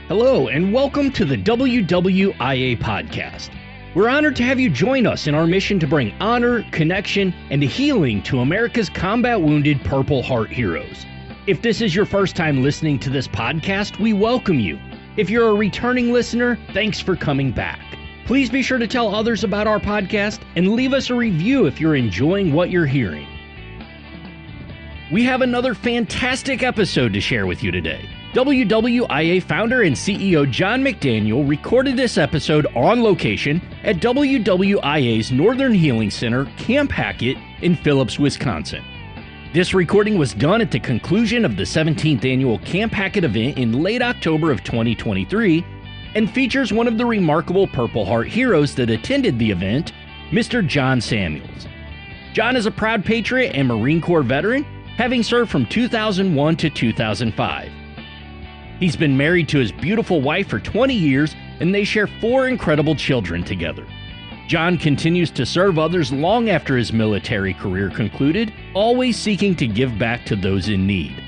Hello, and welcome to the WWIA podcast. We're honored to have you join us in our mission to bring honor, connection, and healing to America's combat-wounded Purple Heart heroes. If this is your first time listening to this podcast, we welcome you. If you're a returning listener, thanks for coming back. Please be sure to tell others about our podcast and leave us a review if you're enjoying what you're hearing. We have another fantastic episode to share with you today. WWIA Founder and CEO John McDaniel recorded this episode on location at WWIA's Northern Healing Center, Camp Hackett in Phillips, Wisconsin. This recording was done at the conclusion of the 17th Annual Camp Hackett event in late October of 2023 and features one of the remarkable Purple Heart heroes that attended the event, Mr. John Samuels. John is a proud patriot and Marine Corps veteran, having served from 2001 to 2005. He's been married to his beautiful wife for 20 years, and they share 4 incredible children together. John continues to serve others long after his military career concluded, always seeking to give back to those in need.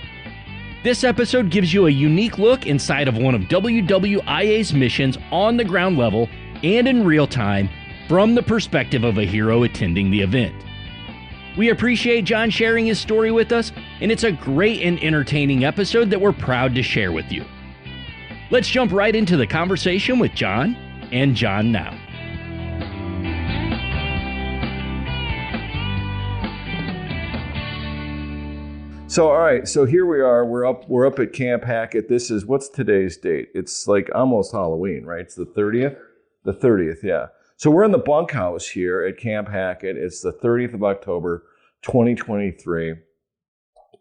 This episode gives you a unique look inside of one of WWIA's missions on the ground level and in real time from the perspective of a hero attending the event. We appreciate John sharing his story with us, and it's a great and entertaining episode that we're proud to share with you. Let's jump right into the conversation with John and John now. So, all right, so here we are. We're up at Camp Hackett. This is, what's today's date? It's like almost Halloween, right? It's the 30th? The 30th, yeah. So we're in the bunkhouse here at Camp Hackett. It's the 30th of October, 2023.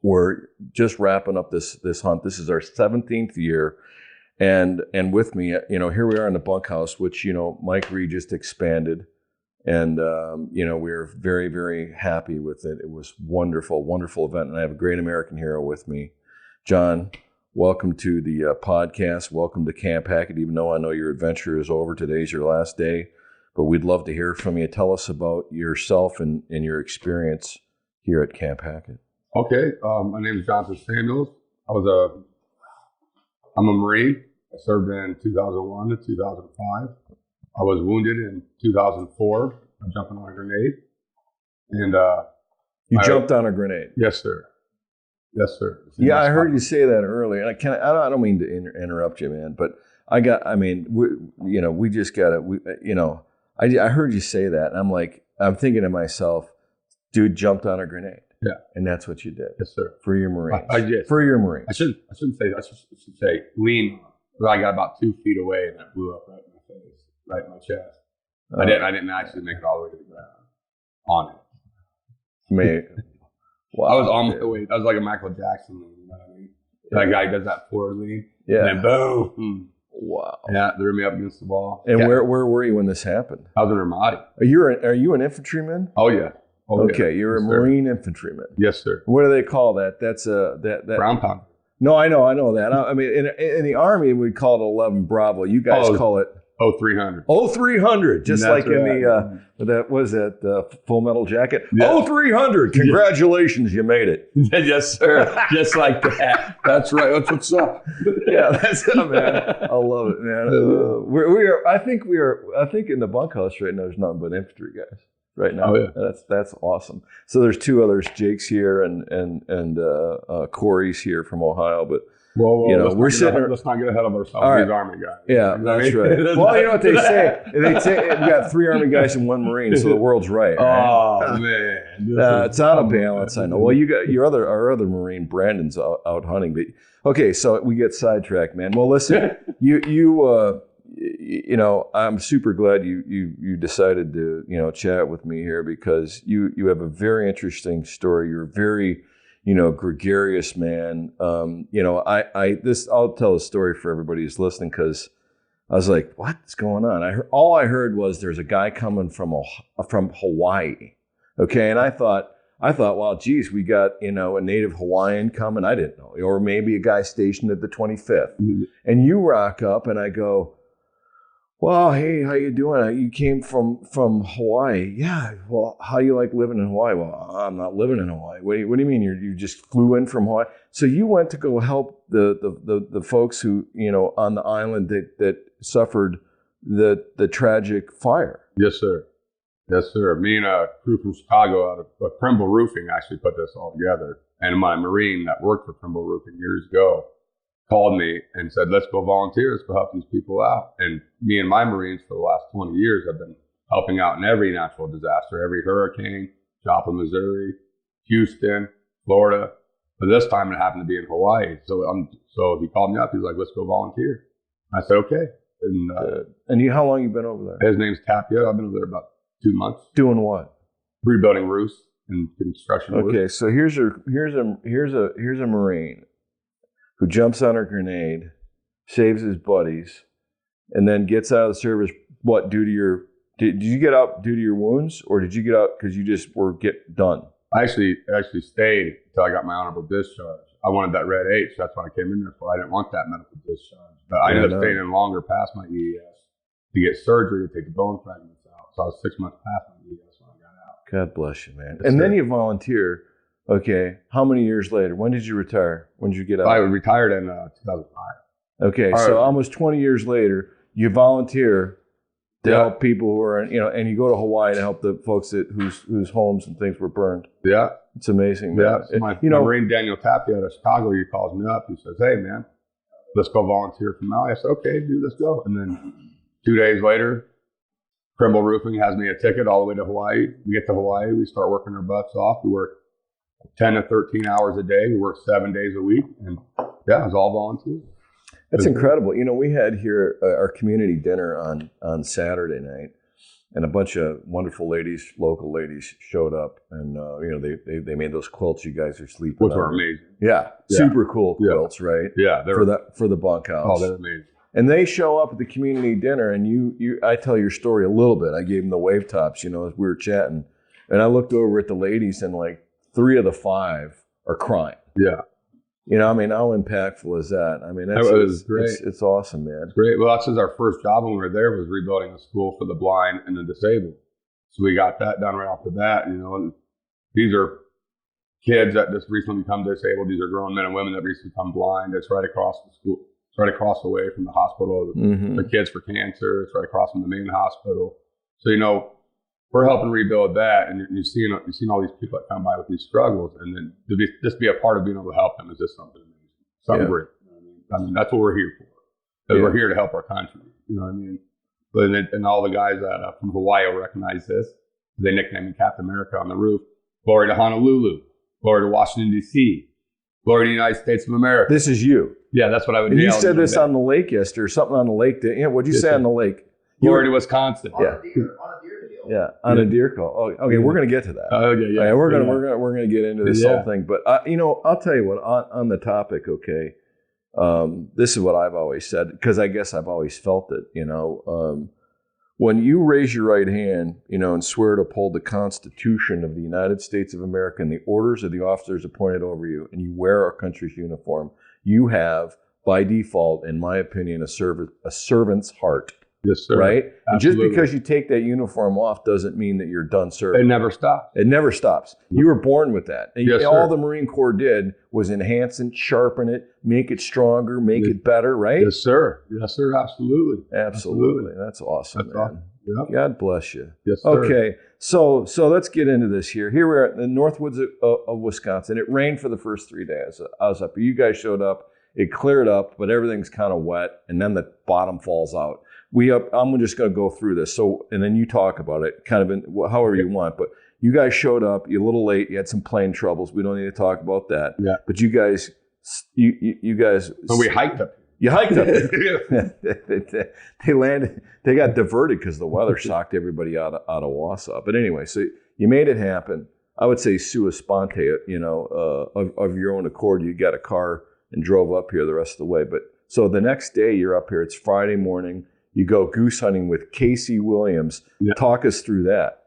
We're just wrapping up this hunt. This is our 17th year. And with me, here we are in the bunkhouse, which, Mike Reed just expanded. And, we're very, very happy with it. It was wonderful, wonderful event. And I have a great American hero with me. John, welcome to the podcast. Welcome to Camp Hackett, even though I know your adventure is over. Today's your last day. But we'd love to hear from you. Tell us about yourself and your experience here at Camp Hackett. Okay, my name is Jonathan Samuels. I'm a Marine. I served in 2001 to 2005. I was wounded in 2004 by jumping on a grenade. And you jumped on a grenade? Yes, sir. Yes, sir. Yeah, I heard you say that earlier. And I don't mean to interrupt you, man, but I heard you say that, and I'm thinking to myself, dude jumped on a grenade. Yeah. And that's what you did. Yes, sir. For your Marines. I did. For your Marines. I shouldn't say that. I should say lean. But I got about 2 feet away and I blew up right in my face, right in my chest. I didn't actually make it all the way to the ground on it. Wow. I was on my way. I was like a Michael Jackson lean, you know what I mean? That guy does that forward lean. Yeah. And then boom. Wow. Yeah, threw me up against the wall. And where were you when this happened? I was in Ramadi. Are you an infantryman? Oh yeah. Okay, yeah. You're a Marine infantryman. Yes, sir. What do they call that? That's that Ground pound. No, I know that. I mean, in the Army we call it 11 Bravo. You guys call it 0300. 0300, just like right. In the Full Metal Jacket. Yeah. 0300. Congratulations, you made it. Yes, sir. Just like that. That's right. That's what's up. Yeah, that's it, man. I love it, man. We are. I think in the bunkhouse right now there's nothing but infantry guys right now. Oh, yeah. That's awesome. So there's 2 others, Jake's here and Corey's here from Ohio, but. Whoa, we're sitting. Let's not get ahead of ourselves. Right. These Army guys. Yeah, that's right. Well, you know what they say? They say we got 3 Army guys and 1 Marine, so the world's right. Oh man, it's out of balance. I know. Well, you got our other Marine, Brandon's out hunting. But okay, so we get sidetracked, man. Well, listen, I'm super glad you decided to chat with me here because you have a very interesting story. You're very gregarious man. I'll tell a story for everybody who's listening because I was like, what's going on? All I heard was there's a guy coming from Hawaii. Okay. And I thought, well, geez, we got, a native Hawaiian coming. I didn't know, or maybe a guy stationed at the 25th. Mm-hmm. And you rock up and I go, Well, hey, how you doing? You came from Hawaii. Yeah. Well, how you like living in Hawaii? Well, I'm not living in Hawaii. What do you mean? You just flew in from Hawaii? So you went to go help the folks who, on the island that suffered the tragic fire. Yes, sir. Yes, sir. Me and a crew from Chicago out of Trimble Roofing actually put this all together. And my Marine that worked for Trimble Roofing years ago called me and said, let's go volunteer. Let's go help these people out. And me and my Marines for the last 20 years have been helping out in every natural disaster, every hurricane, Joplin, Missouri, Houston, Florida. But this time it happened to be in Hawaii. So he called me up. He's like, let's go volunteer. I said, okay. And how long you been over there? His name's Tapia. I've been over there about 2 months. Doing what? Rebuilding roofs and construction. Okay, roofs. so here's a Marine who jumps on a grenade, saves his buddies, and then gets out of the service. What, did you get out due to your wounds, or did you get out because you just were done? I actually stayed until I got my honorable discharge. I wanted that red H. That's what I came in there for. I didn't want that medical discharge. But I ended up staying in longer past my EES to get surgery to take the bone fragments out. So I was 6 months past my EES when I got out. God bless you, man. And then you volunteer. Okay. How many years later? When did you retire? When did you get out? I retired in 2005. Okay. So almost 20 years later, you volunteer to help people who are, and you go to Hawaii to help the folks whose homes and things were burned. Yeah. It's amazing, man. Yeah. So my Marine Daniel Tapia out of Chicago, he calls me up. He says, hey, man, let's go volunteer for Maui. I said, okay, dude, let's go. And then 2 days later, Trimble Roofing has me a ticket all the way to Hawaii. We get to Hawaii. We start working our butts off. We work 10 to 13 hours a day. We work 7 days a week. And yeah, it was all volunteer. That's incredible. We had here our community dinner on Saturday night, and a bunch of wonderful ladies, local ladies, showed up, and they made those quilts you guys are sleeping on. Which were amazing. Yeah, super cool quilts, right? Yeah, for the bunkhouse. Oh, they're amazing. And they show up at the community dinner, and I tell your story a little bit. I gave them the wave tops, as we were chatting, and I looked over at the ladies, and like 3 of the 5 are crying. Yeah. How impactful is that? It's great. It's awesome, man. It's great. Well, that's our first job when we were there was rebuilding a school for the blind and the disabled. So we got that done right off the bat, and these are kids that just recently become disabled. These are grown men and women that recently become blind. It's right across the school. It's right across the way from the hospital. Mm-hmm. The kids for cancer. It's right across from the main hospital. So, we're helping rebuild that, and you've seen all these people that come by with these struggles, and then just be a part of being able to help them is just something amazing, something great. That's what we're here for. Because we're here to help our country. You know what I mean? And all the guys that from Hawaii will recognize this. They nicknamed me Captain America on the roof. Glory to Honolulu. Glory to Washington D.C. Glory to the United States of America. This is you. Yeah, that's what I would. And you said this on the lake yesterday, or something on the lake. What'd you say on the lake? Glory to Wisconsin. Yeah. Yeah, on a deer call. Oh, okay, we're going to get to that. Okay, yeah. We're going to get into this whole thing. But I'll tell you what. On the topic, okay. This is what I've always said, because I guess I've always felt it. When you raise your right hand, and swear to uphold the Constitution of the United States of America and the orders of the officers appointed over you, and you wear our country's uniform, you have, by default, in my opinion, a servant's heart. Yes, sir. Right? Absolutely. And just because you take that uniform off doesn't mean that you're done serving. It never stops. It never stops. You were born with that. And yes, all the Marine Corps did was enhance it, sharpen it, make it stronger, make it better, right? Yes, sir. Yes, sir. Absolutely. Absolutely. That's awesome, man. Awesome. Yep. God bless you. Yes, sir. Okay, so let's get into this here. Here we are in the Northwoods of Wisconsin. It rained for the first 3 days. I was up. You guys showed up. It cleared up, but everything's kind of wet, and then the bottom falls out. I'm just going to go through this. So, and then you talk about it kind of in however you want. But you guys showed up. You're a little late. You had some plane troubles. We don't need to talk about that. Yeah. But you guys. But we hiked up. You hiked up. They landed. They got diverted because the weather shocked everybody out of Wausau. But anyway, so you made it happen. I would say sua sponte. Of your own accord, you got a car and drove up here the rest of the way. But so the next day you're up here. It's Friday morning. You go goose hunting with Casey Williams. Yeah. Talk us through that.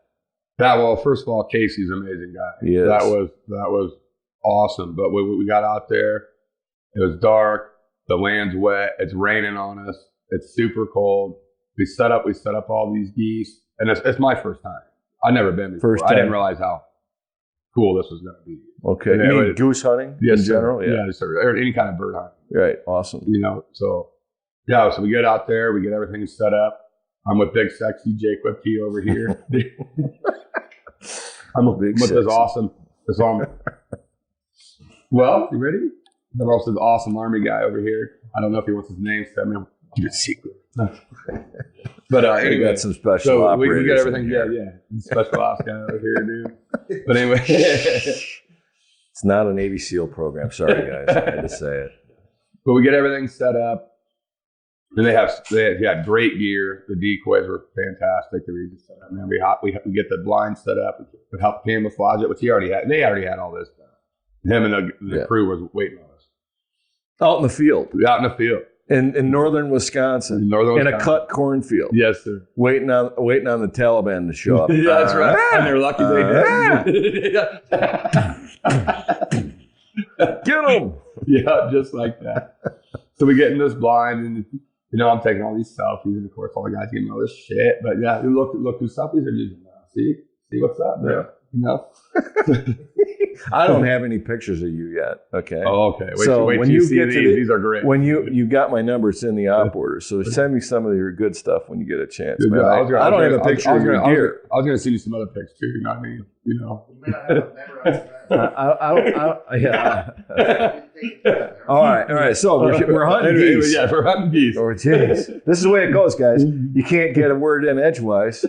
Well, first of all, Casey's an amazing guy. Yes. That was awesome. But we got out there. It was dark. The land's wet. It's raining on us. It's super cold. we set up all these geese, and it's my first time. I've never been before. I didn't realize how cool this was going to be. Okay. You mean goose hunting in general? Yeah. Yes, sir. Or any kind of bird hunting. Right. Awesome. So we get out there, we get everything set up. I'm with big sexy Jake Whipkey over here. I'm with this awesome. Well, you ready? I'm also the awesome Army guy over here. I don't know if he wants his name, so I'm going to keep it secret. But anyway, got some special operators. We got everything. Yeah. Special ops guy over here, dude. But anyway. It's not a Navy SEAL program. Sorry, guys. I had to say it. But we get everything set up. And they had great gear. The decoys were fantastic. We get the blind set up. We helped camouflage it, which he already had. They already had all this stuff. Him and the crew was waiting on us. Out in the field. Out in the field. In northern Wisconsin. In a cut cornfield. Yes, sir. Waiting on the Taliban to show up. Yeah, that's right. And they're lucky they did. Get them. Yeah, just like that. So we get in this blind, and I'm taking all these selfies, and of course all the guys getting all this shit. But yeah, look who selfies are using now. See what's up there. I don't have any pictures of you yet. Okay. Oh, okay. Wait when till you see these are great. When you got my number, it's in the op order. So send me some of your good stuff when you get a chance. Man. I don't have a picture of your gear. I was going to send you some other pics too. You know what I mean? Yeah. All right. So we're hunting geese. Yeah, we're hunting geese. Oh, jeez. This is the way it goes, guys. You can't get a word in edgewise.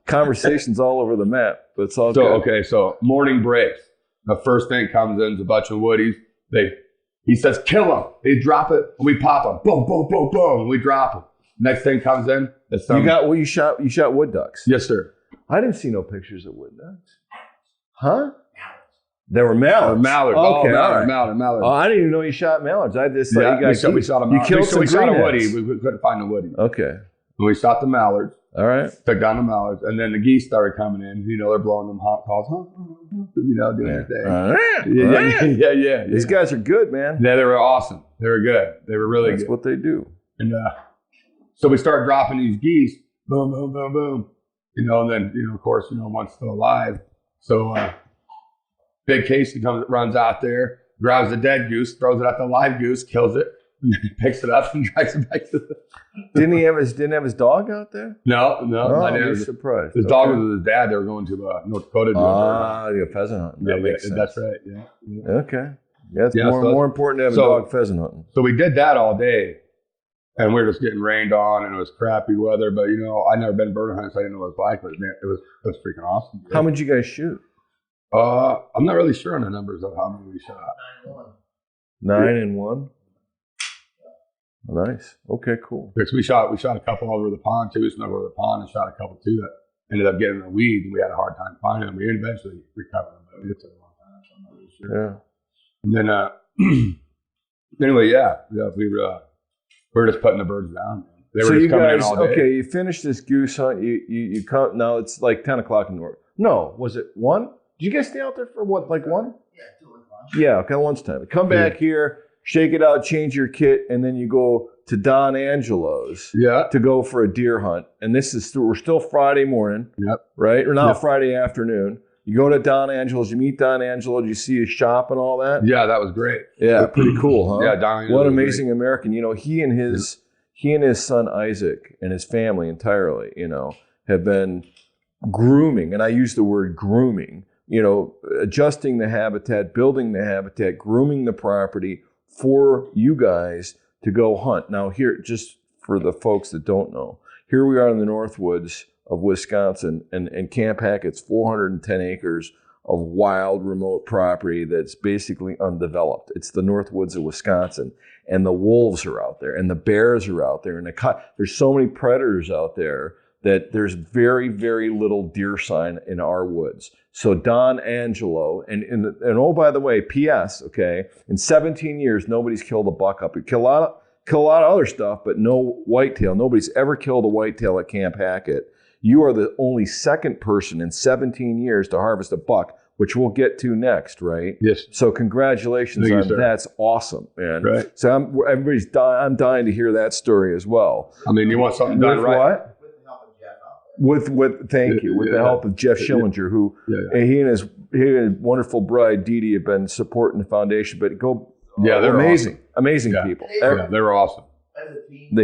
Conversations all over the map, but it's all good. Okay, so morning breaks. The first thing comes in is a bunch of woodies. He says, kill them. They drop it, and we pop them. Boom, boom, boom, boom, and we drop them. Next thing comes in. You shot wood ducks? Yes, sir. I didn't see no pictures of wood ducks. Huh? There were mallards. Mallards. Okay, mallards. Oh, I didn't even know you shot mallards. I just thought we shot a mallard. You killed we shot a woody. We couldn't find a woody. Okay. And we shot the mallards. All right. Took down the mallards, and then the geese started coming in. They're blowing them hot calls. Doing their thing. Yeah. These guys are good, man. Yeah, they were awesome. They were good. They were really good. That's what they do. And so we started dropping these geese. Boom, boom, boom, boom. And then of course, one's still alive. So big Casey runs out there, grabs the dead goose, throws it at the live goose, kills it. Picks it up and drags it back to the. Didn't he have his dog out there? No. Oh, I'm surprised. His dog was with his dad. They were going to North Dakota. Pheasant hunting. That makes sense. That's right. Yeah. Okay. Yeah, it's more important to have a dog pheasant hunting. So we did that all day, and we were just getting rained on, and it was crappy weather. But I'd never been bird hunting, so I didn't know what it was like. But man, it was freaking awesome. Dude. How many did you guys shoot? I'm not really sure on the numbers of how many we shot. 9 and 1. Nice. Okay, cool. Because we shot a couple over the pond too. We snuck over the pond and shot a couple too that ended up getting in the weeds, and we had a hard time finding them. We eventually recovered them, but it took a long time. So I'm not really sure. Yeah. And then anyway, we were just putting the birds down. They were just coming in all day. Okay, you finished this goose hunt. You come now. It's like 10 o'clock in the morning. No, was it 1? Did you guys stay out there for what? Like 1? Yeah, 2 or 1. Yeah, okay, lunchtime. Come back here. Shake it out, change your kit, and then you go to Don Angelo's to go for a deer hunt. And we're still Friday morning, right? Or now Friday afternoon. You go to Don Angelo's, you meet Don Angelo, you see his shop and all that? Yeah, that was great. Yeah, pretty cool, huh? Yeah, Don Angelo. What an amazing American. He and his son Isaac and his family entirely, have been grooming, and I use the word grooming, adjusting the habitat, building the habitat, grooming the property, for you guys to go hunt. Now here, just for the folks that don't know, here we are in the Northwoods of Wisconsin, and Camp Hackett's 410 acres of wild, remote property that's basically undeveloped. It's the Northwoods of Wisconsin, and the wolves are out there, and the bears are out there, and there's so many predators out there that there's very, very little deer sign in our woods. So Don Angelo, and oh, by the way, P.S., okay, in 17 years, nobody's killed a buck up here. Kill a lot of other stuff, but no whitetail. Nobody's ever killed a whitetail at Camp Hackett. You are the only second person in 17 years to harvest a buck, which we'll get to next, right? Yes. So congratulations on that. That's awesome, man. Right. So I'm dying to hear that story as well. I mean, you want something done right? What? Thank you. With the help of Jeff Schillinger, who he and his wonderful bride Dee Dee have been supporting the foundation. But they're amazing, awesome. Amazing people. They were awesome. As a team,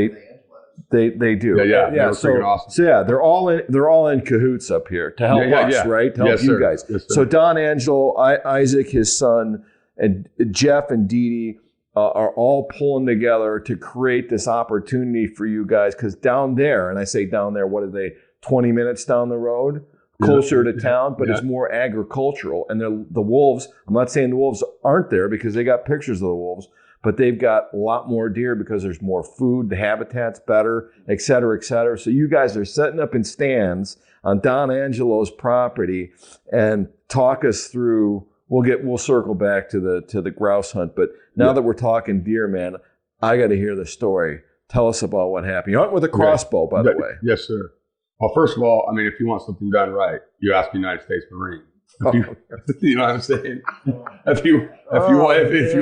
they do. Yeah. So awesome. So they're all in cahoots up here to help us, right? To help you guys. Yes, so Don Angelo, Isaac, his son, and Jeff and Dee Dee are all pulling together to create this opportunity for you guys. Because down there, and I say down there, what are they? 20 minutes down the road, closer to town, but it's more agricultural. And the wolves, I'm not saying the wolves aren't there because they got pictures of the wolves, but they've got a lot more deer because there's more food, the habitat's better, et cetera, et cetera. So you guys are setting up in stands on Don Angelo's property, and talk us through, we'll circle back to the grouse hunt, but now that we're talking deer, man, I got to hear the story. Tell us about what happened. You hunt with a crossbow, by the way. Yes, sir. Well, first of all, I mean, if you want something done right, you ask the United States Marine. You know what I'm saying? If you want anything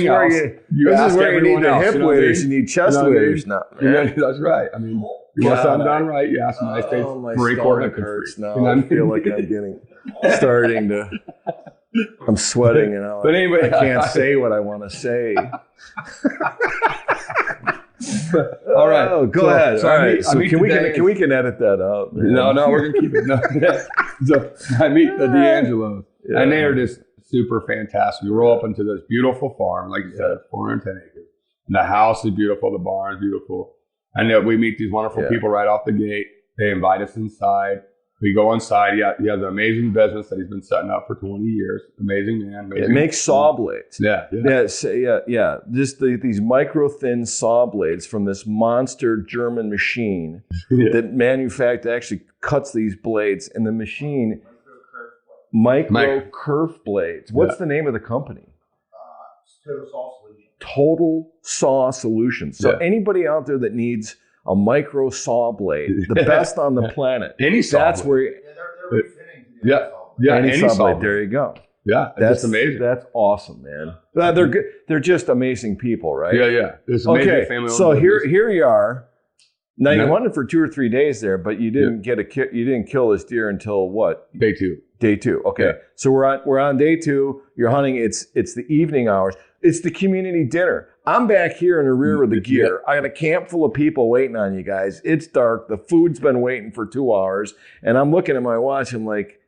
else, you ask everyone else. Hip waders, you need chest waders, not man. That's right. I mean, you want something done right, you ask the United States Marine Corps hurts now. You know, I feel like I'm starting to. I'm sweating, but anyway, I can't say what I want to say. All right. Oh, go ahead. So all right. So can we edit that out? No, we're gonna keep it. No. So I meet the D'Angelos, and they are just super fantastic. We roll up into this beautiful farm, like you said, 410 acres. And the house is beautiful, the barn is beautiful, and we meet these wonderful people right off the gate. They invite us inside. We go inside. He has an amazing business that he's been setting up for 20 years. Amazing man. It makes saw blades. Yeah. Just these micro thin saw blades from this monster German machine that actually cuts these blades. And the machine, micro kerf blades. What's the name of the company? Total Saw Solutions. Total Saw Solutions. So anybody out there that needs a micro saw blade, the best on the planet. Any saw That's blade. where. They're refitting. Any saw blade. There you go. Yeah, that's amazing. That's awesome, man. They're good. They're just amazing people, right? Yeah. It's amazing family. So here you are. Now you hunted for 2 or 3 days there, but you didn't you didn't kill this deer until what? Day 2. Day 2. Okay. Yeah. So we're on day 2. You're hunting. It's the evening hours. It's the community dinner. I'm back here in the rear of the gear. I got a camp full of people waiting on you guys. It's dark. The food's been waiting for 2 hours. And I'm looking at my watch. I'm like,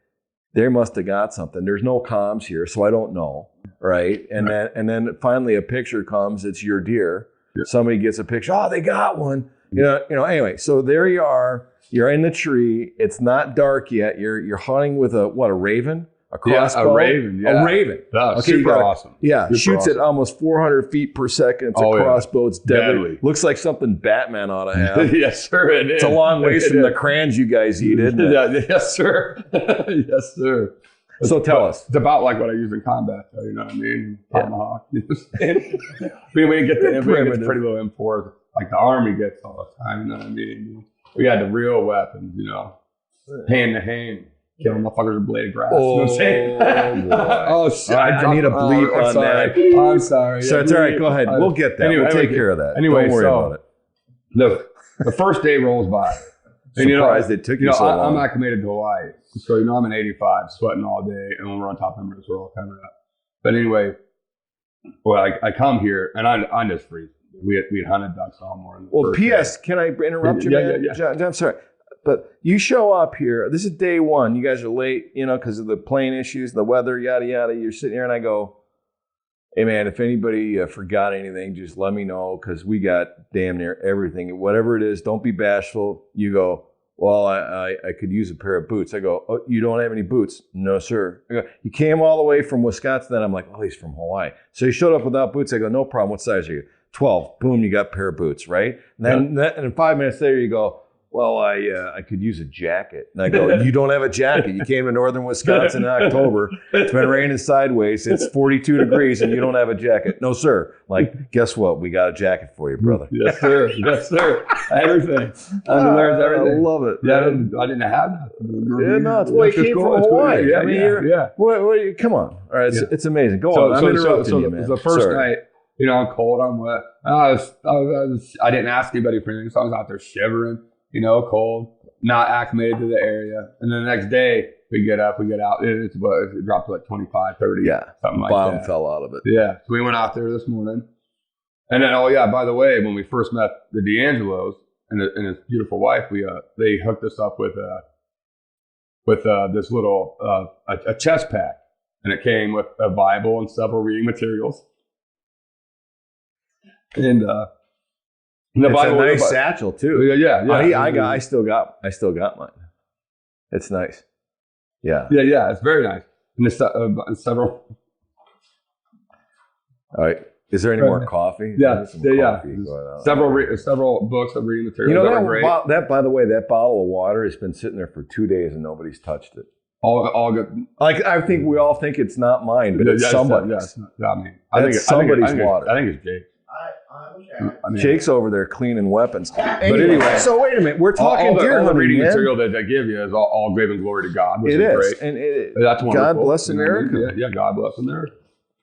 they must have got something. There's no comms here, so I don't know. Right. And then finally a picture comes. It's your deer. Yeah. Somebody gets a picture. Oh, they got one. You know, anyway, so there you are. You're in the tree. It's not dark yet. You're hunting with a raven? A crossbow? A raven. A raven. Okay, super awesome. Yeah, shoots at almost 400 feet per second. It's a crossbow. It's deadly. Looks like something Batman ought to have. Yes, sir. It's a long ways from the crayons you guys eat, isn't it? Yes, sir. Yes, sir. So tell us. It's about like what I use in combat, though, you know what I mean? Tomahawk. We didn't get the pretty little M4 like the Army gets all the time, you know what I mean? We had the real weapons, hand to hand. Killing motherfuckers with a blade of grass. Oh, you know what I'm saying? Oh, shit. I need a bleep on that. I'm sorry. So it's all right. Go ahead. We'll get that. We'll take care of that. Anyway, don't worry about it. Look, the first day rolls by. And, surprised it took you so long. I'm acclimated to Hawaii. So, I'm an 85, sweating all day. And when we're on top of them, we're all coming up. But anyway, I come here and I'm just freezing. We had hunted ducks all morning. Well, P.S., can I interrupt you, man? Yeah. John, I'm sorry. But you show up here. This is day 1. You guys are late, because of the plane issues, the weather, yada, yada. You're sitting here and I go, hey, man, if anybody forgot anything, just let me know because we got damn near everything. Whatever it is, don't be bashful. You go, well, I could use a pair of boots. I go, oh, you don't have any boots? No, sir. I go, you came all the way from Wisconsin. Then I'm like, oh, he's from Hawaii. So he showed up without boots. I go, no problem. What size are you? 12. Boom, you got a pair of boots, right? And then 5 minutes later, you go, well, I could use a jacket. And I go, you don't have a jacket. You came to northern Wisconsin in October. It's been raining sideways. It's 42 degrees and you don't have a jacket. No, sir. Like, guess what? We got a jacket for you, brother. Yes, sir. Yes, sir. Everything. I love it. Yeah, I didn't have that. Yeah, no, it's why you came from Hawaii. Yeah, I mean, come on. All right, it's amazing. Go on. I'm interrupting you, man. The first night, I'm cold, I'm wet. I didn't ask anybody for anything, so I was out there shivering. cold, not acclimated to the area. And then the next day we get up, we get out. It dropped to like 25, 30, something like that. Bottom fell out of it. Yeah. So we went out there this morning. And then, by the way, when we first met the D'Angelos and his beautiful wife, they hooked us up with this little a chest pack. And it came with a Bible and several reading materials. And the Bible, a nice satchel too. Yeah. I still got mine. It's nice. Yeah. Yeah. It's very nice. And there's several. All right. Is there any more coffee? Yeah. Coffee several books of reading materials. That by the way, that bottle of water has been sitting there for 2 days and nobody's touched it. All good. Like I think we all think it's not mine, but it's somebody's. I think it's somebody's water. I think it's Jake. Jake's over there cleaning weapons. But anyway, so wait a minute. We're talking deer hunting. All the reading material that they give you is all grave and glory to God. Which it is great. And that's wonderful. God bless America. Yeah, God bless America.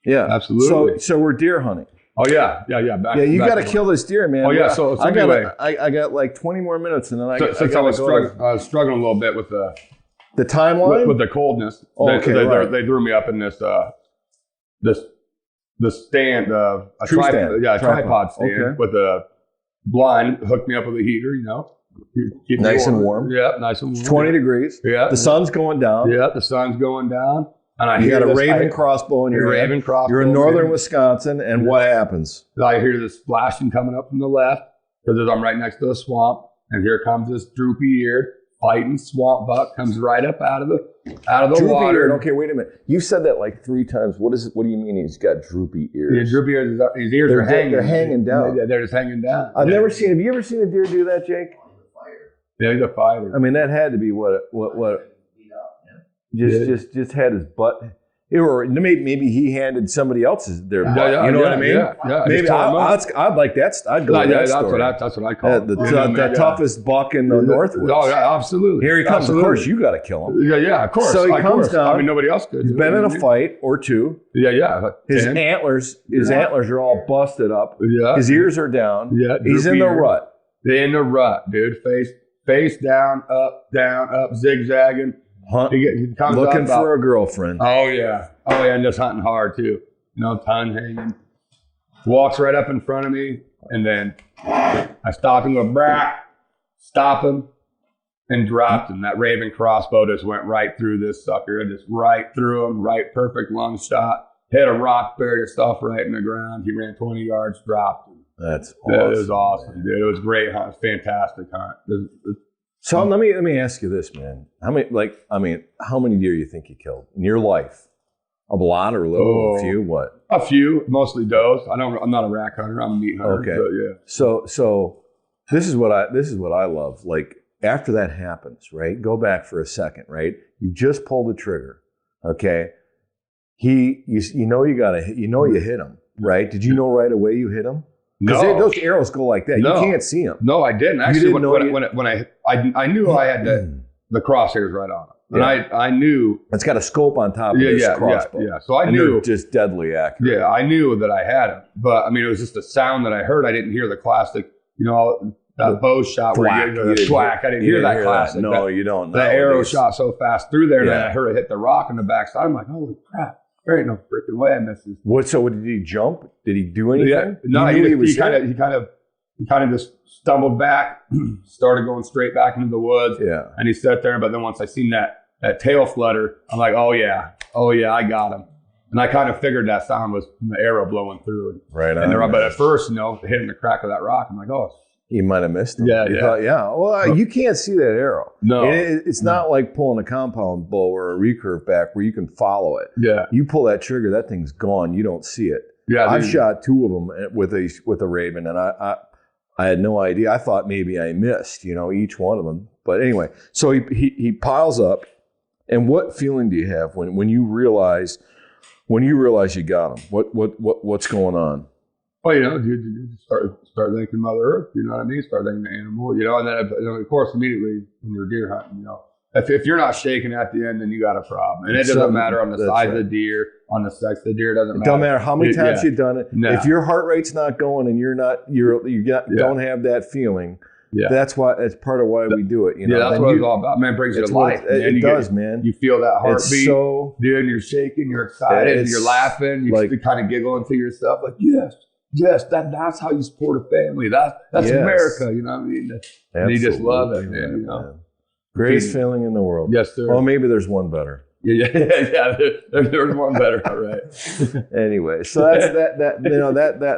Yeah, absolutely. So we're deer hunting. Oh yeah. You got to kill this deer, man. Oh yeah. So I got like 20 more minutes, and then since I was struggling a little bit with the timeline with the coldness. They threw me up in this stand, a tripod stand with a blind. Hooked me up with a heater. Keep nice and warm. Yeah, nice and warm. It's 20 degrees. Yeah, the sun's going down. Yeah, the sun's going down. And you got a Raven crossbow in your head. You're in northern Wisconsin, and what happens? I hear this splashing coming up from the left because I'm right next to a swamp, and here comes this droopy-eared fighting swamp buck comes right up out of the water. Okay, wait a minute. You said that like 3 times. What is it? What do you mean he's got droopy ears? Yeah, droopy ears. His ears are hanging. They're hanging down. They're just hanging down. Have you ever seen a deer do that, Jake? Yeah, he's a fighter. I mean, that had to be what just had his butt. Or maybe he handed somebody else's their butt. You know what I mean? Yeah. Maybe I'd like that. I'd go with that story. That's what I call it. The toughest buck in the Northwoods. Oh, yeah, absolutely. Here he comes. Absolutely. Of course, you got to kill him. Yeah, of course. So he comes down. I mean, nobody else could. He's been in a fight or two. Yeah. His antlers are all busted up. Yeah. His ears are down. Yeah. He's in the rut. They're in the rut, dude. Face down, up, zigzagging. He comes looking for a girlfriend. Oh yeah, and just hunting hard too. Tongue hanging. Walks right up in front of me, and then I stop him, go brat, stop him, and dropped him. That Raven crossbow just went right through this sucker, just right through him, right perfect lung shot. Hit a rock, buried itself right in the ground. He ran 20 yards, dropped him. That's awesome. It was awesome, dude. It was a great hunt, fantastic hunt. So let me ask you this, man. How many deer you think you killed in your life? A lot or a little? A few? What? A few, mostly does. I'm not a rack hunter. I'm a meat hunter. Okay. So, yeah. So this is what I love. Like after that happens, right? Go back for a second, right? You just pulled the trigger. Okay. You hit him, right? Did you know right away you hit him? Because those arrows go like that. No. You can't see them. No, I didn't. Actually, I knew I had the crosshairs right on it. And I knew. It's got a scope on top of this crossbow. Yeah. So I knew. Just deadly accurate. Yeah, I knew that I had it. But, I mean, it was just a sound that I heard. I didn't hear the classic, that bow shot where you get the thwack. I didn't hear that classic. No, you don't. The arrow shot so fast through there, and then I heard it hit the rock on the backside. I'm like, holy crap. There ain't no freaking way I missed this. So did he jump? Did he do anything? Yeah. No, he kind of just stumbled back, started going straight back into the woods. Yeah. And he sat there, but then once I seen that tail flutter, I'm like, oh yeah, I got him. And I kind of figured that sound was the arrow blowing through. Right on. And but at first, hitting the crack of that rock, I'm like, oh. You might have missed him. Yeah, Well, you can't see that arrow. No. It's not like pulling a compound bow or a recurve back where you can follow it. Yeah. You pull that trigger, that thing's gone. You don't see it. Yeah. I've shot 2 of them with a Raven, and I had no idea. I thought maybe I missed, each one of them. But anyway, so he piles up. And what feeling do you have when you realize you got him? What's going on? Well, you start thinking Mother Earth, you know what I mean? Start thinking the animal, and then of course immediately when you're deer hunting, if you're not shaking at the end, then you got a problem. And it doesn't matter on the size of the deer, on the sex of the deer, it doesn't matter. Don't matter how many times you've done it. No. If your heart rate's not going and don't have that feeling, Yeah. That's why. It's part of why we do it. You know, that's what it's all about. Man, it brings you to life. It does, man. You feel that heartbeat, dude. And you're shaking, you're excited, you're laughing, you kind of giggling to yourself, like, yes, that's how you support a family. That's America. You know what I mean? And you just love it, man. You know, greatest feeling in the world. Yes, sir. Well, maybe there's one better. Yeah. There's one better, all right. Anyway, so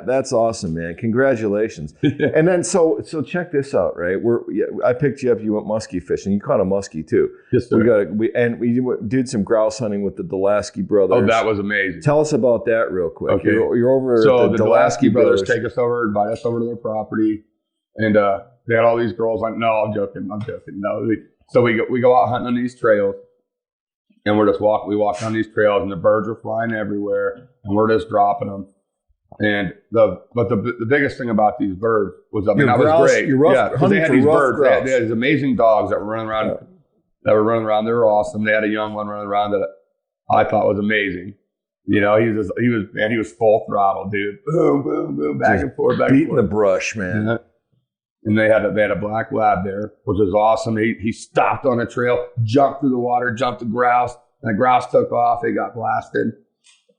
that's awesome, man. Congratulations. And then so check this out, right? I picked you up. You went muskie fishing. You caught a muskie too. Yes, sir. We did some grouse hunting with the Dulaski brothers. Oh, that was amazing. Tell us about that real quick. Okay. You're over. So at the Dulaski brothers take us over, invite us over to their property, and they had all these girls. Like, no, I'm joking. No, so we go out hunting on these trails. And we walk down these trails, and the birds are flying everywhere, and we're just dropping them. And the biggest thing about these birds was, I mean, that was great. Because they had these birds. They had these amazing dogs that were running around. They were awesome. They had a young one running around that I thought was amazing. You know, he was full throttle, dude. Boom, boom, boom, back and forth, beating the brush, man. Yeah. And they had a black lab there, which was awesome. He stopped on a trail, jumped through the water, jumped the grouse. And the grouse took off. They got blasted.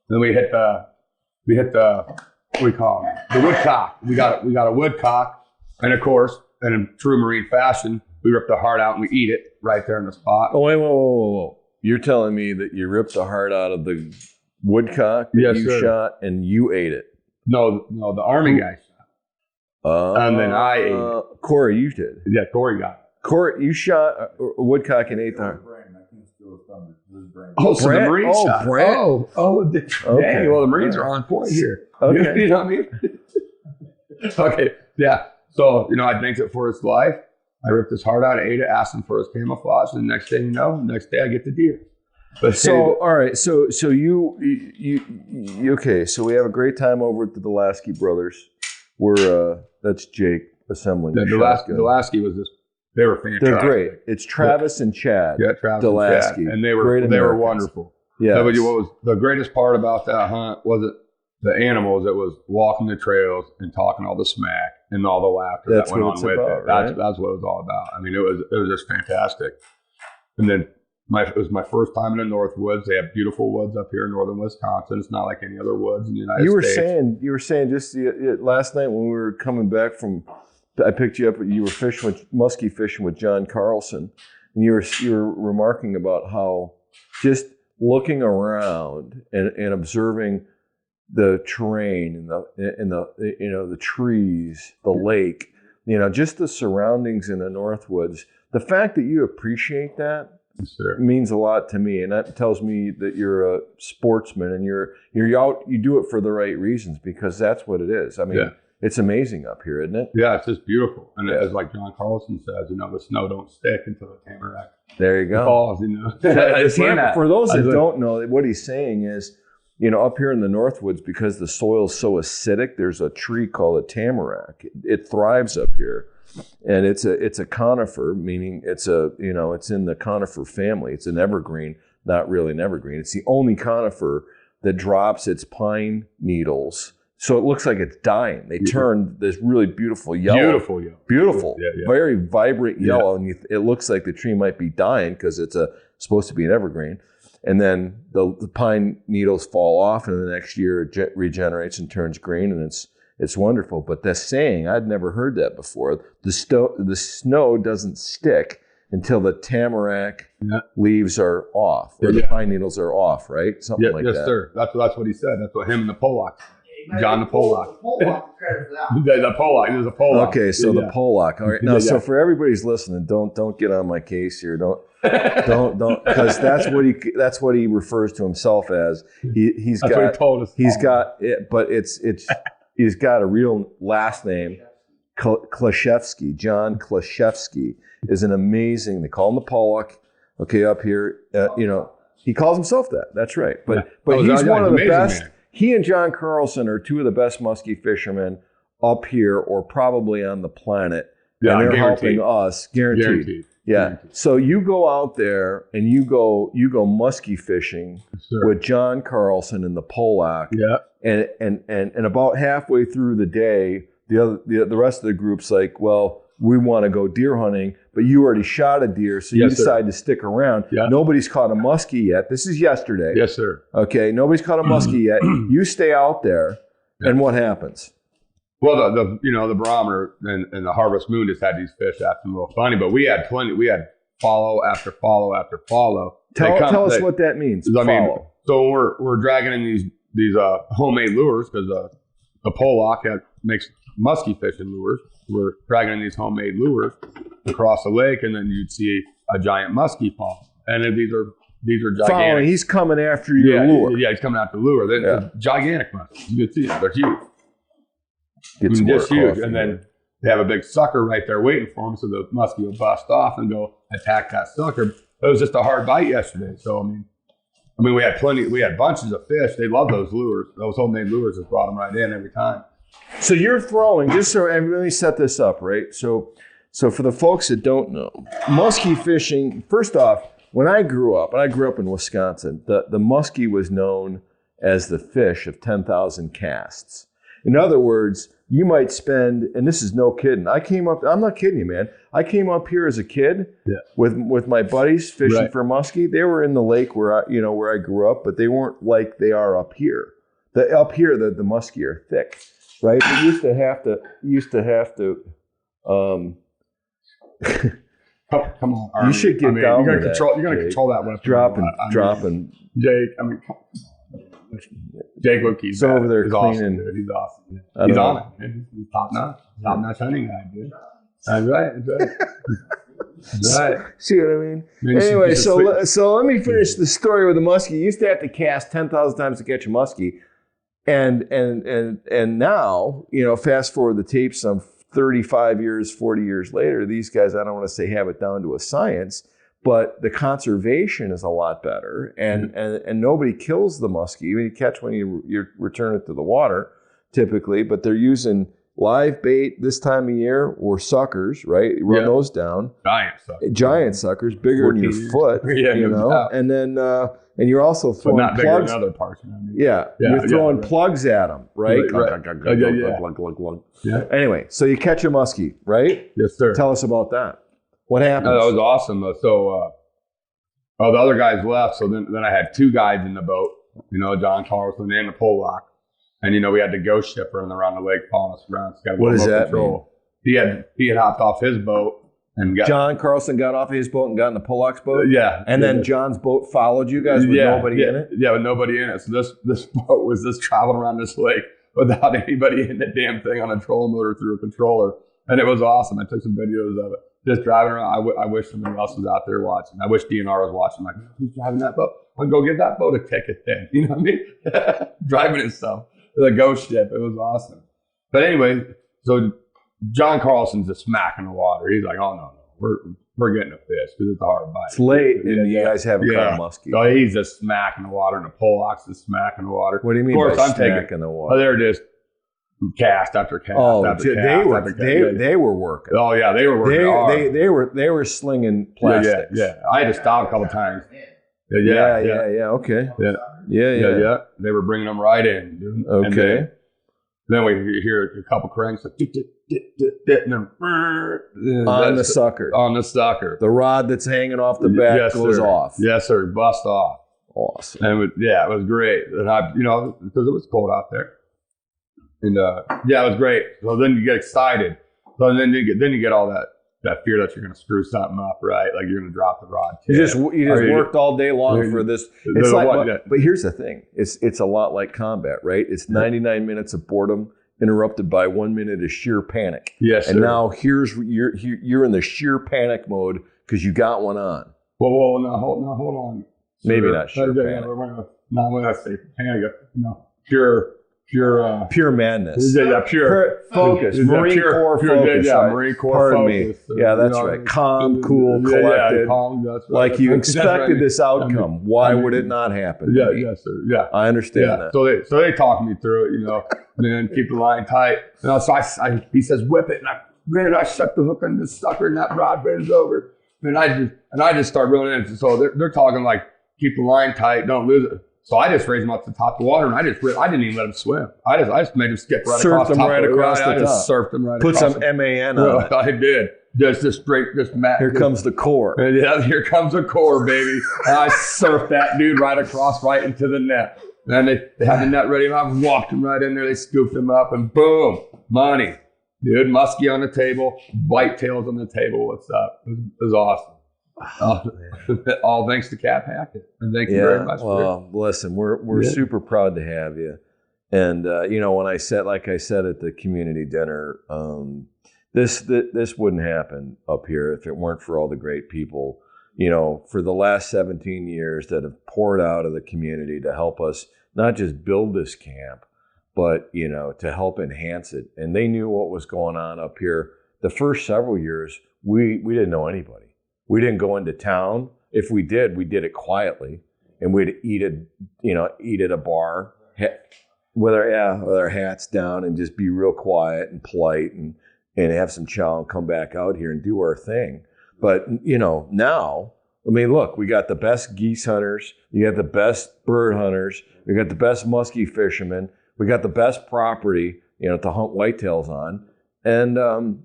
Then we hit the what do we call them? The woodcock. We got a woodcock, and of course, and in true Marine fashion, we rip the heart out and we eat it right there in the spot. Oh wait, whoa! You're telling me that you ripped the heart out of the woodcock that you shot and you ate it? No, the Army guy. And then I ate it. Corey, you did. Yeah, Corey got it. Corey, you shot a woodcock and ate the heart. Oh, so the Marines shot. Brent? Okay. Dang, well, the Marines are on point here. Okay. You know what I mean? Okay, yeah. So, I thanked it for its life. I ripped his heart out, I ate it, asked him for his camouflage, and the next day, next day I get the deer. But so, all right. So you okay. So we have a great time over at the Dulaski brothers. That's Jake assembling the shotgun. Dulaski was this. They were fantastic. They're great. It's Travis and Chad. Yeah, Travis Dulaski. and Chad. And they were wonderful. Yeah. What was the greatest part about that hunt wasn't the animals. It was walking the trails and talking all the smack and all the laughter that went on with it. That's what it was all about. I mean, it was just fantastic. And then it was my first time in the North Woods. They have beautiful woods up here in northern Wisconsin. It's not like any other woods in the United States. You were saying just last night when we were coming back from, I picked you up. You were muskie fishing with John Carlson, and you were remarking about how just looking around and observing the terrain and the trees, the lake, just the surroundings in the North Woods. The fact that you appreciate that means a lot to me, and that tells me that you're a sportsman and you're out. You do it for the right reasons because that's what it is. I mean, it's amazing up here, isn't it? Yeah, it's just beautiful. And as like John Carlson says, the snow don't stick until the tamarack. There you go. Falls, For those that don't know, what he's saying is, up here in the North Woods, because the soil's so acidic, there's a tree called a tamarack. It thrives up here. And it's a conifer, meaning it's in the conifer family. It's an evergreen, not really an evergreen. It's the only conifer that drops its pine needles, so it looks like it's dying. They turn this really beautiful yellow. Beautiful, very vibrant yellow, and it looks like the tree might be dying because it's supposed to be an evergreen. And then the pine needles fall off, and the next year it regenerates and turns green, and it's wonderful. But that saying, I'd never heard that before. The snow doesn't stick until the tamarack leaves are off, or the pine needles are off, right? Something like that. Yes, sir. That's what he said. That's what him and the Pollock. John the Pollock. The Pollock. There's a Pollock. Okay, so the Pollock. All right. Now, so for everybody's listening, don't get on my case here. Don't, because that's what he refers to himself as. He's got it, but he's got a real last name. Klashevsky. John Klashevsky is an amazing. They call him the Pollock. Okay, up here, he calls himself that. That's right. But he's one of the best. Man. He and John Carlson are two of the best muskie fishermen up here, or probably on the planet. Yeah, and they're helping us, guaranteed. Yeah. Guaranteed. So you go out there and you go muskie fishing with John Carlson and the Pollock. Yeah. And about halfway through the day, the rest of the group's like, well, we want to go deer hunting, but you already shot a deer, so you decide to stick around. Yeah. Nobody's caught a muskie yet. This is yesterday. Yes, sir. Okay, nobody's caught a muskie yet. You stay out there, and what happens? Well, the barometer and the harvest moon just had these fish acting a little funny, but we had plenty. We had follow after follow after follow. Tell us what that means. Follow. So we're dragging in these homemade lures because the Pollock makes muskie fishing lures. We're dragging in these homemade lures across the lake, and then you'd see a giant muskie fall. And these are gigantic. Following, he's coming after your lure. Yeah, he's coming after the lure. They're gigantic muskies. You can see them. They're huge. It's just huge. And then they have a big sucker right there waiting for them, so the muskie will bust off and go attack that sucker. It was just a hard bite yesterday. So I mean, we had plenty. We had bunches of fish. They love those lures. Those homemade lures just brought them right in every time. So you're throwing, just so, and let me set this up, right? So for the folks that don't know, muskie fishing, first off, when I grew up, and I grew up in Wisconsin, the muskie was known as the fish of 10,000 casts. In other words, you might spend, and this is no kidding, I'm not kidding you, man. I came up here as a kid with my buddies fishing for muskie. They were in the lake where I grew up, but they weren't like they are up here. Up here, the muskie are thick. Right, but you used to have to. Come on, Army. You should get down. You're gonna control that weapon. Dropping. Jake, Jake Wilkie's over there cleaning. Awesome, dude. He's awesome. He's on it. Man. He's top notch hunting guy, dude. That's right. That's right. See what I mean? Anyway, so let me finish the story with the muskie. You used to have to cast 10,000 times to catch a muskie. And now, fast forward the tape some 35 years, 40 years later, these guys, I don't want to say have it down to a science, but the conservation is a lot better, and nobody kills the muskie. You catch when you return it to the water, typically, but they're using live bait this time of year or suckers, right? You run those down. Giant suckers, bigger than your foot, and then... and you're also throwing not bigger plugs. Than other parts. You're throwing plugs at them, right? Anyway, so you catch a muskie, right? Yes, sir. Tell us about that. What happened? That was awesome. So, the other guys left. So then I had two guides in the boat. John Carlson and the Pollock, and we had the ghost ship running around the lake, following us around. What does that mean? He had hopped off his boat. And John Carlson got off his boat and got in the Pollock's boat? And then John's boat followed you guys with nobody in it? Yeah, with nobody in it. So this boat was just traveling around this lake without anybody in the damn thing on a trolling motor through a controller. And it was awesome. I took some videos of it. Just driving around. I wish somebody else was out there watching. I wish DNR was watching. Like, who's driving that boat? I'll go give that boat a ticket then. You know what I mean? Driving itself. The ghost ship. It was awesome. But anyway, so John Carlson's just smacking the water. He's like, oh, no, we're getting a fish because it's a hard bite. It's late and you guys haven't caught a muskie. So he's just smacking the water and the Pollock's just smacking the water. What do you mean by smacking the water? Oh, they're just cast after cast after cast. They were working. Oh, yeah, they were working hard. They were slinging plastics. Yeah. I had to stop a couple times. Okay. Yeah. They were bringing them right in, dude. Okay. Then we hear a couple cranks like, on the sucker. On the sucker. The rod that's hanging off the back goes off. Yes, sir. Bust off. Awesome. And it was great. And because it was cold out there. And it was great. So then you get excited. So then you get all that fear that you're going to screw something up, right? Like you're going to drop the rod. You just worked all day long for this. It's but here's the thing. It's a lot like combat, right? It's 99 minutes of boredom interrupted by 1 minute of sheer panic. Yes, and sir. now you're in the sheer panic mode because you got one on. Well, now hold on. Maybe not sheer panic. Not when I say panic. Pure madness. Pure focus. Marine Corps focus. Marine Corps focus. Yeah, that's right. Calm, cool, collected. Calm, that's right. Like you expected this outcome. Why would it not happen? Yes, sir. Yeah, I understand that. So they talked me through it, and then keep the line tight. So he says whip it, and I stuck the hook on this sucker, and that rod bends over. And I just start reeling in. So they're talking like keep the line tight, don't lose it. So I just raised him up to the top of the water, and I didn't even let him swim. I just made him skip right across the top. Right across the top. I just surfed him right Put across. Put some MAN on it. I did. Just mat. Here comes the core. Yeah, here comes the core, baby. And I surfed that dude right across, right into the net. And they had the net ready, and I walked him right in there. They scooped him up, and boom, money. Dude, muskie on the table, whitetails on the table. What's up? It was awesome. All thanks to Camp Hackett. And thank you very much. Well, listen, we're super proud to have you. And when like I said at the community dinner, this wouldn't happen up here if it weren't for all the great people, for the last 17 years that have poured out of the community to help us not just build this camp, but, to help enhance it. And they knew what was going on up here. The first several years, we didn't know anybody. We didn't go into town. If we did it quietly, and we'd eat at a bar with our hats down and just be real quiet and polite and have some chow and come back out here and do our thing. But, now, I mean, look, we got the best geese hunters. You got the best bird hunters. We got the best muskie fishermen. We got the best property, to hunt whitetails on. And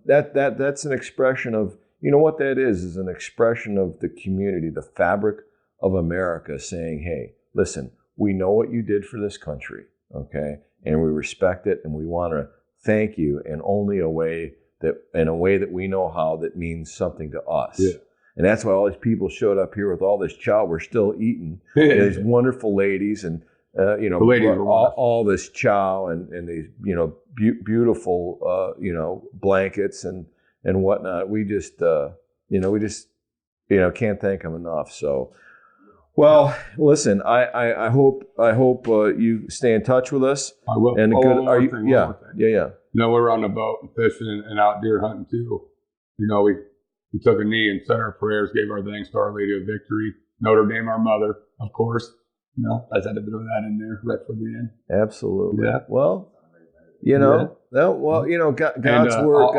that's an expression of, what that is an expression of the community, the fabric of America saying, hey, listen, we know what you did for this country, okay? And we respect it, and we want to thank you in only a way that we know how, that means something to us. Yeah. And that's why all these people showed up here with all this chow. We're still eating. These wonderful ladies and, all this chow and these, beautiful, blankets and whatnot. We just can't thank them enough. So, well, listen, I hope you stay in touch with us. I will. And one thing. Yeah. We're on the boat and fishing and out deer hunting too. We took a knee and said our prayers, gave our thanks to Our Lady of Victory, Notre Dame, our mother, of course. I had to throw that in there right for the end. Absolutely. Yeah. Well, God's word,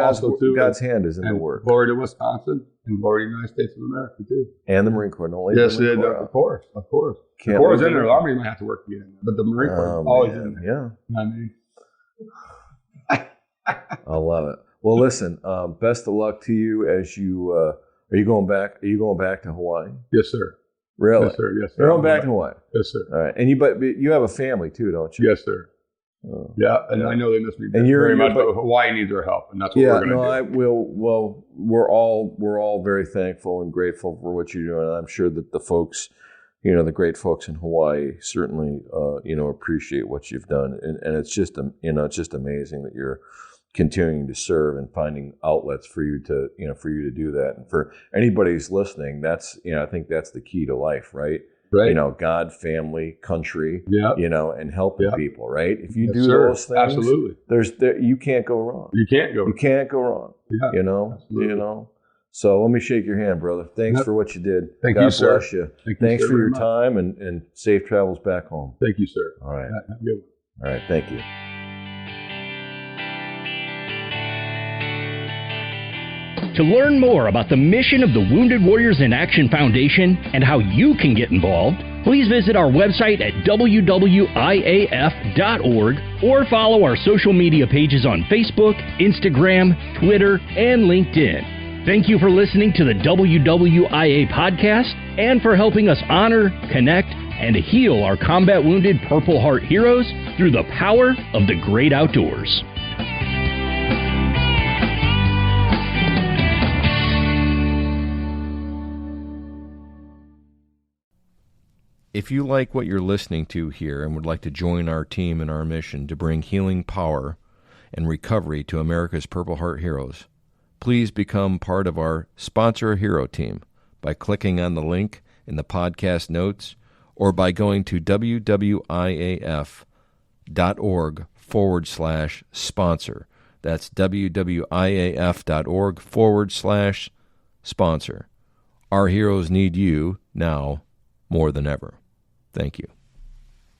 God's hand is in the work. Glory to Wisconsin and glory to the United States of America too. And the Marine Corps. Don't leave yes, the Marine Corps of course. The Corps is in there. The Army might have to work to get in there, but the Marine Corps is always in there. Yeah. I mean, I love it. Well, listen. Best of luck to you as you. Are you going back? Are you going back to Hawaii? Yes, sir. Really? Yes, sir. Yes, sir. You're going back to Hawaii. Yes, sir. All right. And you have a family too, don't you? Yes, sir. Yeah, and I know they miss me very much, but Hawaii needs our help, and that's what we're going to do. Well, we're all very thankful and grateful for what you're doing. And I'm sure that the folks, the great folks in Hawaii certainly, appreciate what you've done. And it's just, it's just amazing that you're continuing to serve and finding outlets for you to do that. And for anybody who's listening, that's, I think that's the key to life, right? Right. God, family, country, and helping people, right? If you do sir. those things, absolutely, you can't go wrong. You can't go wrong. Yeah, absolutely. So let me shake your hand, brother. Thanks for what you did. Thank God you, sir. Bless you. Thanks for your time and safe travels back home. Thank you, sir. All right. Have a good one. All right. Thank you. To learn more about the mission of the Wounded Warriors in Action Foundation and how you can get involved, please visit our website at WWIAF.org or follow our social media pages on Facebook, Instagram, Twitter, and LinkedIn. Thank you for listening to the WWIA podcast and for helping us honor, connect, and heal our combat wounded Purple Heart heroes through the power of the great outdoors. If you like what you're listening to here and would like to join our team in our mission to bring healing power and recovery to America's Purple Heart heroes, please become part of our Sponsor a Hero team by clicking on the link in the podcast notes or by going to WWIAF.org/sponsor. That's WWIAF.org/sponsor. Our heroes need you now more than ever. Thank you.